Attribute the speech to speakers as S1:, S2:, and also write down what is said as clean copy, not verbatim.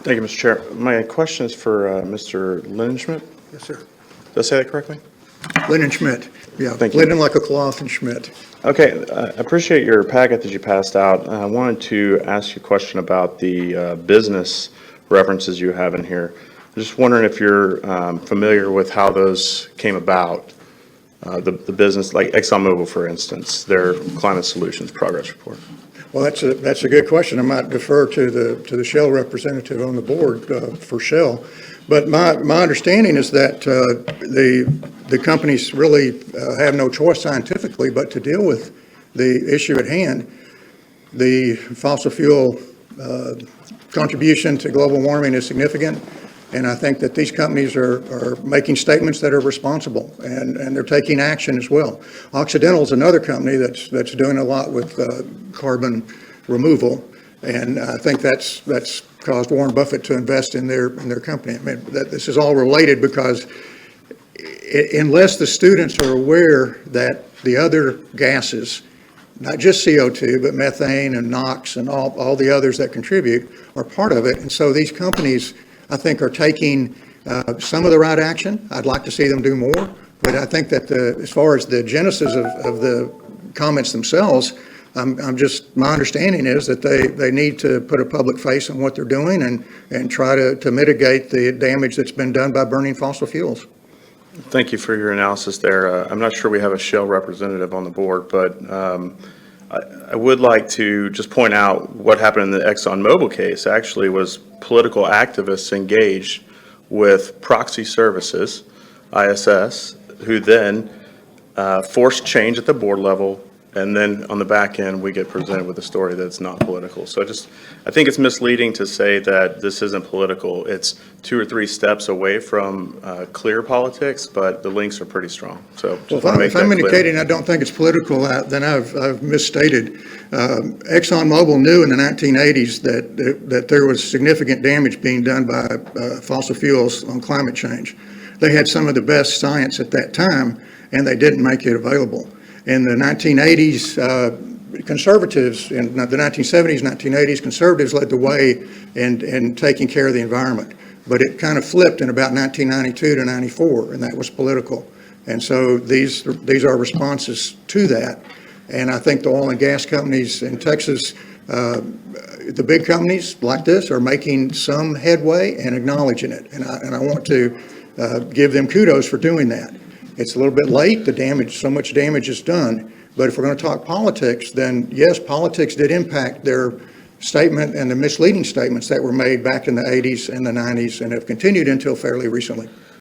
S1: Thank you, Mr. Chair. My question is for Mr. Linenschmidt.
S2: Yes, sir.
S1: Did I say that correctly?
S2: Linenschmidt. Yeah,
S1: Thank you.
S2: Linden like a cloth and Schmidt.
S1: Okay, I appreciate your packet that you passed out. I wanted to ask you a question about the business references you have in here. I'm just wondering if you're familiar with how those came about. The business, like ExxonMobil, for instance, their climate solutions progress report.
S2: Well, that's a good question. I might defer to the Shell representative on the board for Shell. But my understanding is that the companies really have no choice scientifically but to deal with the issue at hand. The fossil fuel contribution to global warming is significant, and I think that these companies are making statements that are responsible, and they're taking action as well. Occidental is another company that's doing a lot with carbon removal, and I think that's caused Warren Buffett to invest in their company. I mean, this is all related because unless the students are aware that the other gases, not just CO2, but methane and NOx and all the others that contribute are part of it. And so these companies, I think, are taking some of the right action. I'd like to see them do more. But I think that as far as the genesis of the comments themselves, my understanding is that they need to put a public face on what they're doing and try to mitigate the damage that's been done by burning fossil fuels.
S1: Thank you for your analysis there. I'm not sure we have a Shell representative on the board, but I would like to just point out what happened in the ExxonMobil case actually was political activists engaged with proxy services, ISS, who then forced change at the board level, and then on the back end, we get presented with a story that's not political. So I think it's misleading to say that this isn't political. It's 2 or 3 steps away from clear politics, but the links are pretty strong. So
S2: if I'm indicating I don't think it's political, then I've misstated. ExxonMobil knew in the 1980s that there was significant damage being done by fossil fuels on climate change. They had some of the best science at that time, and they didn't make it available. In the 1980s, conservatives, in the 1970s, 1980s, conservatives led the way in taking care of the environment. But it kind of flipped in about 1992 to 94, and that was political. And so these are responses to that. And I think the oil and gas companies in Texas, the big companies like this, are making some headway and acknowledging it. And I want to give them kudos for doing that. It's a little bit late, so much damage is done, but if we're going to talk politics, then yes, politics did impact their statement and the misleading statements that were made back in the 80s and the 90s and have continued until fairly recently.